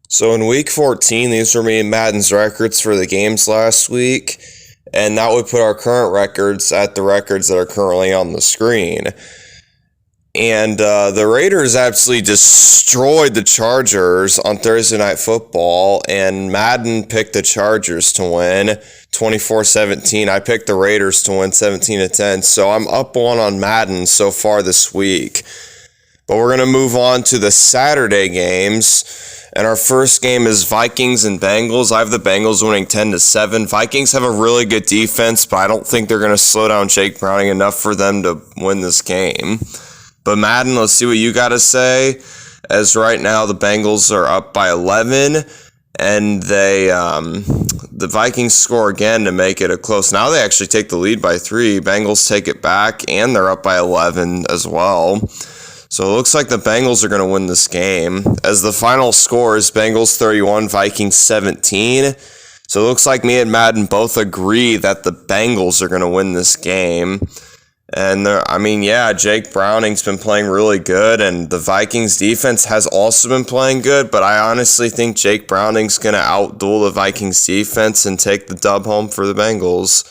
So in week 14, these were me and Madden's records for the games last week, and that would put our current records at the records that are currently on the screen. And the Raiders absolutely destroyed the Chargers on Thursday Night Football, and Madden picked the Chargers to win 24-17. I picked the Raiders to win 17-10, so I'm up one on Madden so far this week. But we're going to move on to the Saturday games. And our first game is Vikings and Bengals. I have the Bengals winning 10-7. Vikings have a really good defense, but I don't think they're going to slow down Jake Browning enough for them to win this game. But Madden, let's see what you got to say. As right now, the Bengals are up by 11, and the Vikings score again to make it a close. Now they actually take the lead by 3. Bengals take it back, and they're up by 11 as well. So it looks like the Bengals are going to win this game. As the final score is Bengals 31, Vikings 17. So it looks like me and Madden both agree that the Bengals are going to win this game. And Jake Browning's been playing really good, and the Vikings defense has also been playing good, but I honestly think Jake Browning's going to outduel the Vikings defense and take the dub home for the Bengals.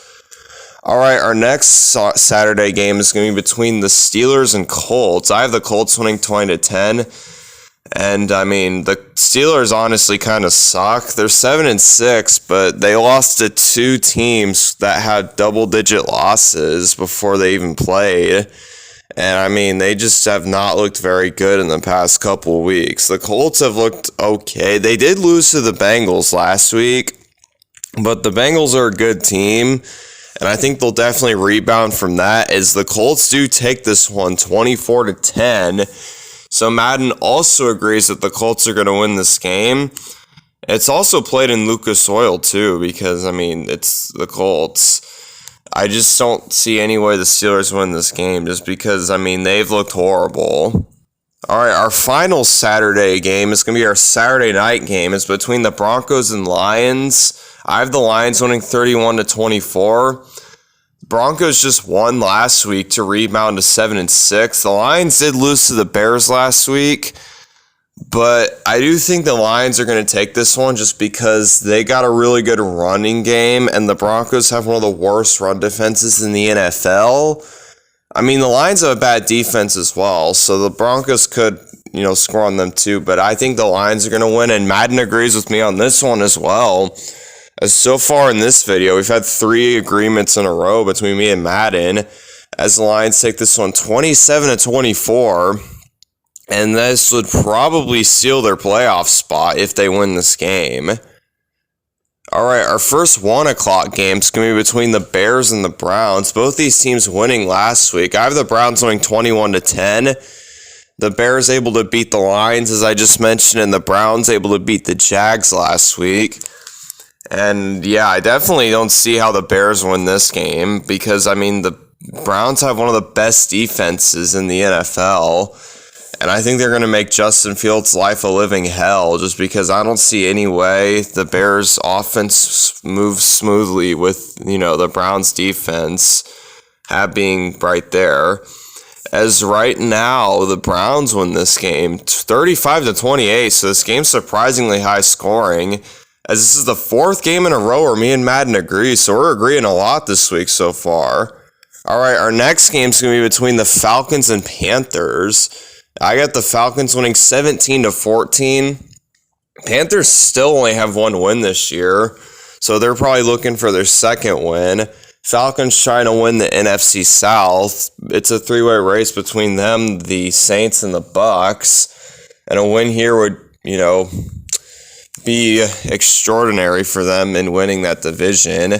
All right, our next Saturday game is going to be between the Steelers and Colts. I have the Colts winning 20-10. And, the Steelers honestly kind of suck. They're 7-6, but they lost to 2 teams that had double-digit losses before they even played. And, they just have not looked very good in the past couple of weeks. The Colts have looked okay. They did lose to the Bengals last week, but the Bengals are a good team. And I think they'll definitely rebound from that, as the Colts do take this one 24-10. So Madden also agrees that the Colts are going to win this game. It's also played in Lucas Oil too, because, it's the Colts. I just don't see any way the Steelers win this game, just because, they've looked horrible. All right, our final Saturday game is going to be our Saturday night game. It's between the Broncos and Lions. I have the Lions winning 31-24. Broncos just won last week to rebound to 7-6. The Lions did lose to the Bears last week, but I do think the Lions are going to take this one just because they got a really good running game, and the Broncos have one of the worst run defenses in the NFL. The Lions have a bad defense as well, so the Broncos could, score on them too, but I think the Lions are going to win, and Madden agrees with me on this one as well. As so far in this video, we've had 3 agreements in a row between me and Madden, as the Lions take this one 27-24, and this would probably seal their playoff spot if they win this game. Alright, our first 1 o'clock game is going to be between the Bears and the Browns. Both these teams winning last week. I have the Browns winning 21-10. The Bears able to beat the Lions, as I just mentioned, and the Browns able to beat the Jags last week. And yeah, I definitely don't see how the Bears win this game, because, the Browns have one of the best defenses in the NFL. And I think they're going to make Justin Fields' life a living hell, just because I don't see any way the Bears' offense moves smoothly with, the Browns' defense being right there. As right now, the Browns win this game 35-28, so this game's surprisingly high scoring, as this is the 4th game in a row where me and Madden agree, so we're agreeing a lot this week so far. Alright, our next game's going to be between the Falcons and Panthers. I got the Falcons winning 17-14. Panthers still only have 1 win this year, so they're probably looking for their 2nd win. Falcons trying to win the NFC South. It's a 3-way race between them, the Saints, and the Bucks. And a win here would, be extraordinary for them in winning that division,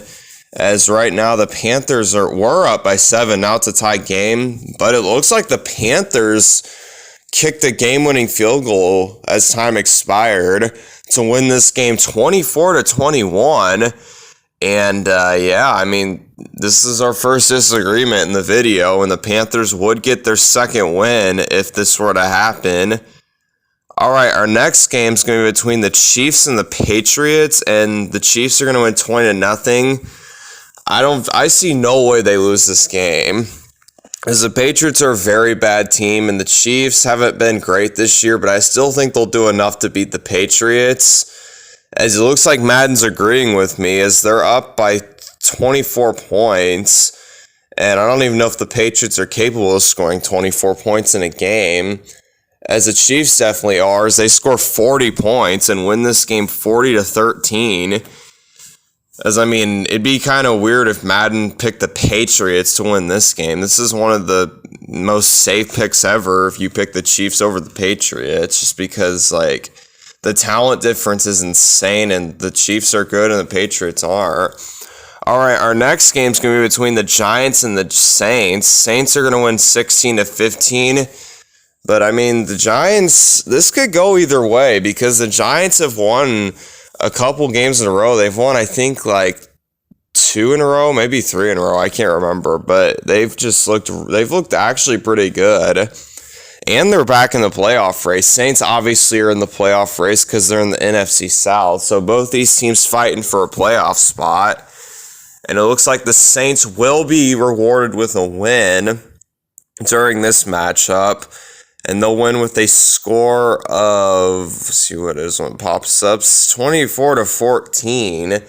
as right now the Panthers were up by 7. Now it's a tie game, but it looks like the Panthers kicked a game-winning field goal as time expired to win this game 24-21. And this is our first disagreement in the video, and the Panthers would get their 2nd win if this were to happen. Alright, our next game is going to be between the Chiefs and the Patriots, and the Chiefs are going to win 20-0. I see no way they lose this game. As the Patriots are a very bad team, and the Chiefs haven't been great this year, but I still think they'll do enough to beat the Patriots. As it looks like Madden's agreeing with me, as they're up by 24 points, and I don't even know if the Patriots are capable of scoring 24 points in a game, as the Chiefs definitely are, as they score 40 points and win this game 40-13. As I mean, it'd be kind of weird if Madden picked the Patriots to win this game. This is one of the most safe picks ever if you pick the Chiefs over the Patriots, just because, like, the talent difference is insane, and the Chiefs are good and the Patriots aren't. All right, our next game's going to be between the Giants and the Saints. Saints are going to win 16-15. But, I mean, the Giants, this could go either way because the Giants have won a couple games in a row. They've won, I think, like 2 in a row, maybe 3 in a row. I can't remember, but they've looked actually pretty good. And they're back in the playoff race. Saints obviously are in the playoff race because they're in the NFC South. So both these teams fighting for a playoff spot. And it looks like the Saints will be rewarded with a win during this matchup. And they'll win with a score of, let's see what it is when it pops up, 24-14.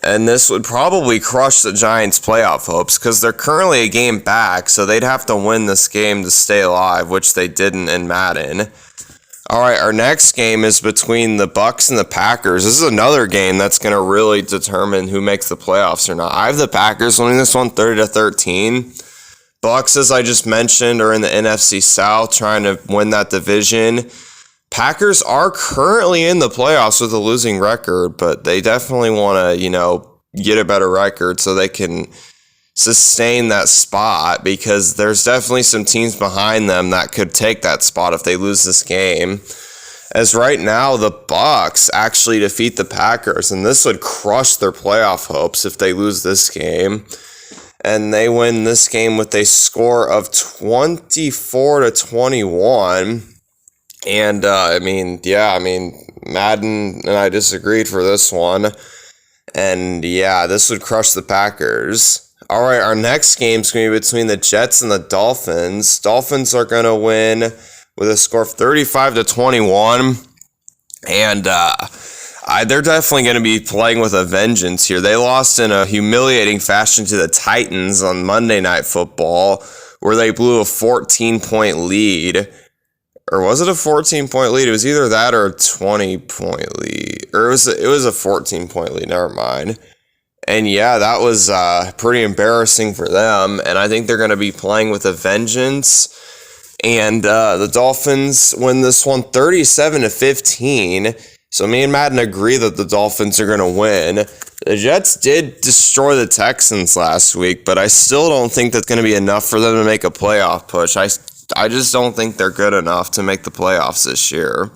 And this would probably crush the Giants' playoff hopes because they're currently a game back, so they'd have to win this game to stay alive, which they didn't in Madden. All right, our next game is between the Bucs and the Packers. This is another game that's going to really determine who makes the playoffs or not. I have the Packers winning this one 30-13. Bucs, as I just mentioned, are in the NFC South trying to win that division. Packers are currently in the playoffs with a losing record, but they definitely want to, get a better record so they can sustain that spot because there's definitely some teams behind them that could take that spot if they lose this game. As right now, the Bucs actually defeat the Packers, and this would crush their playoff hopes if they lose this game. And they win this game with a score of 24-21. And, Madden and I disagreed for this one. And, this would crush the Packers. All right, our next game's going to be between the Jets and the Dolphins. Dolphins are going to win with a score of 35-21. And, they're definitely going to be playing with a vengeance here. They lost in a humiliating fashion to the Titans on Monday Night Football, where they blew a 14-point lead. Or was it a 14-point lead? It was either that or a 20-point lead. Or it was a 14-point lead. Never mind. And that was pretty embarrassing for them. And I think they're going to be playing with a vengeance. And the Dolphins win this one 37-15. So me and Madden agree that the Dolphins are going to win. The Jets did destroy the Texans last week, but I still don't think that's going to be enough for them to make a playoff push. I just don't think they're good enough to make the playoffs this year.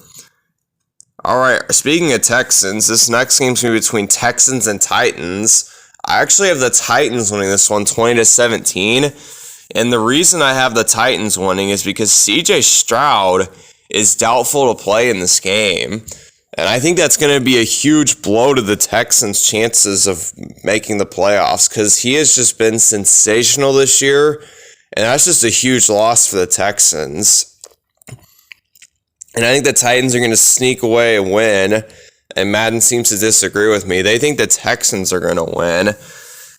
All right, speaking of Texans, this next game's going to be between Texans and Titans. I actually have the Titans winning this one 20-17. And the reason I have the Titans winning is because CJ Stroud is doubtful to play in this game. And I think that's going to be a huge blow to the Texans' chances of making the playoffs because he has just been sensational this year. And that's just a huge loss for the Texans. And I think the Titans are going to sneak away and win. And Madden seems to disagree with me. They think the Texans are going to win.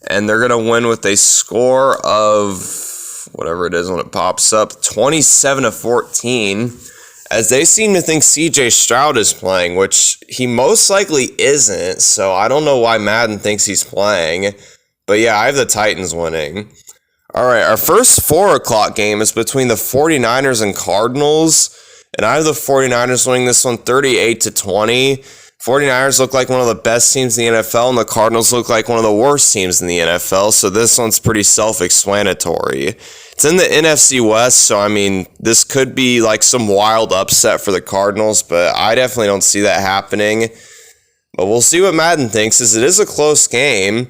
And they're going to win with a score of whatever it is when it pops up, 27-14. As they seem to think CJ Stroud is playing, which he most likely isn't. So I don't know why Madden thinks he's playing. But I have the Titans winning. All right, our first 4 o'clock game is between the 49ers and Cardinals. And I have the 49ers winning this one 38-20. 49ers look like one of the best teams in the NFL, and the Cardinals look like one of the worst teams in the NFL. So this one's pretty self-explanatory. It's in the NFC West, so this could be like some wild upset for the Cardinals, but I definitely don't see that happening. But we'll see what Madden thinks, as it is a close game,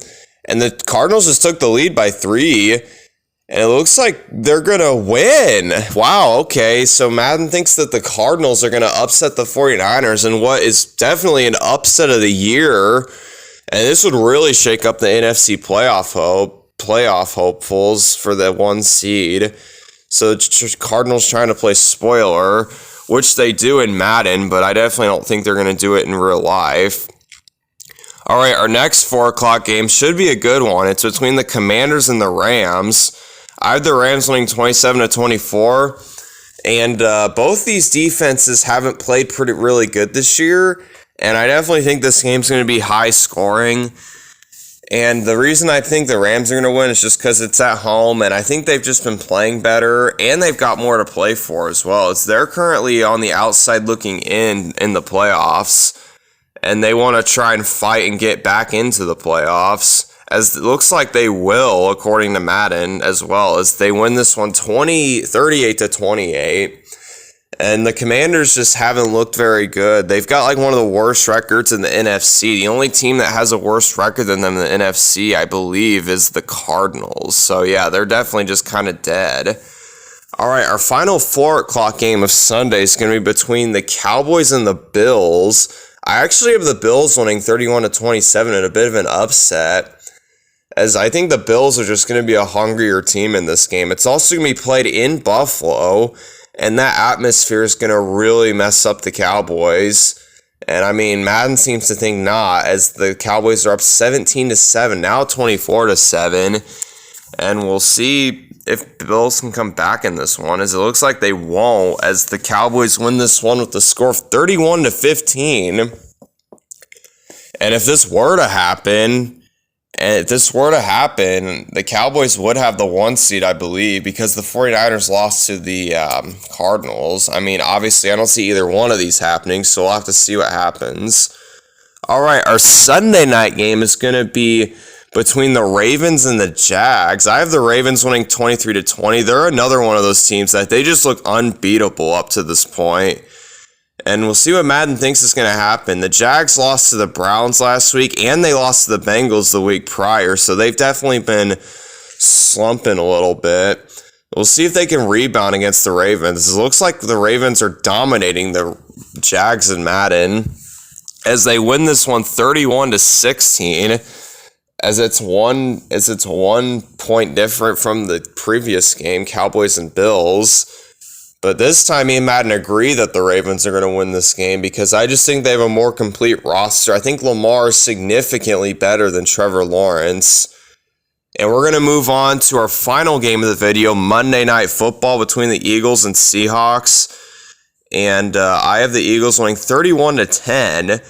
and the Cardinals just took the lead by 3, and it looks like they're going to win. Wow, okay, so Madden thinks that the Cardinals are going to upset the 49ers in what is definitely an upset of the year, and this would really shake up the NFC playoff hope. playoff hopefuls for the 1 seed. So the Cardinals trying to play spoiler, which they do in Madden, but I definitely don't think they're going to do it in real life. All right, our next 4 o'clock game should be a good one. It's between the Commanders and the Rams. I have the Rams winning 27-24, and both these defenses haven't played really good this year, and I definitely think this game's going to be high scoring. And the reason I think the Rams are going to win is just because it's at home, and I think they've just been playing better, and they've got more to play for as well. They're currently on the outside looking in the playoffs, and they want to try and fight and get back into the playoffs, as it looks like they will, according to Madden, as well, as they win this one 38-28. And the Commanders just haven't looked very good. They've got like one of the worst records in the NFC. The only team that has a worse record than them in the NFC, I believe, is the Cardinals. So yeah, they're definitely just kind of dead. All right, our final 4 o'clock game of Sunday is going to be between the Cowboys and the Bills. I actually have the Bills winning 31-27 in a bit of an upset, as I think the Bills are just going to be a hungrier team in this game. It's also going to be played in Buffalo, and that atmosphere is going to really mess up the Cowboys. And I mean, Madden seems to think not, as the Cowboys are up 17-7, now 24-7. And we'll see if the Bills can come back in this one, as it looks like they won't, as the Cowboys win this one with the score of 31-15. And if this were to happen, the Cowboys would have the 1 seed, I believe, because the 49ers lost to the Cardinals. I mean, obviously, I don't see either one of these happening, so we'll have to see what happens. All right, our Sunday night game is going to be between the Ravens and the Jags. I have the Ravens winning 23-20. They're another one of those teams that they just look unbeatable up to this point. And we'll see what Madden thinks is going to happen. The Jags lost to the Browns last week, and they lost to the Bengals the week prior, so they've definitely been slumping a little bit. We'll see if they can rebound against the Ravens. It looks like the Ravens are dominating the Jags in Madden, as they win this one 31-16, as it's 1 point different from the previous game, Cowboys and Bills. But this time, me and Madden agree that the Ravens are going to win this game, because I just think they have a more complete roster. I think Lamar is significantly better than Trevor Lawrence. And we're going to move on to our final game of the video, Monday Night Football between the Eagles and Seahawks. And I have the Eagles winning 31-10.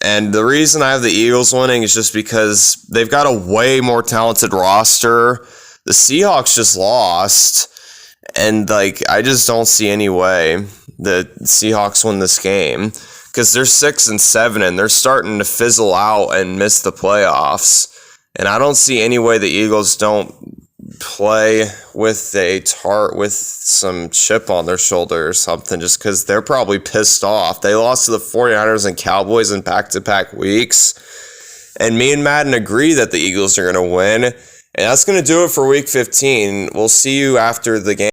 And the reason I have the Eagles winning is just because they've got a way more talented roster. The Seahawks just lost. And, I just don't see any way the Seahawks win this game, because they're 6-7 and they're starting to fizzle out and miss the playoffs. And I don't see any way the Eagles don't play with some chip on their shoulder or something, just because they're probably pissed off. They lost to the 49ers and Cowboys in back-to-back weeks. And me and Madden agree that the Eagles are going to win. And that's going to do it for Week 15. We'll see you after the game.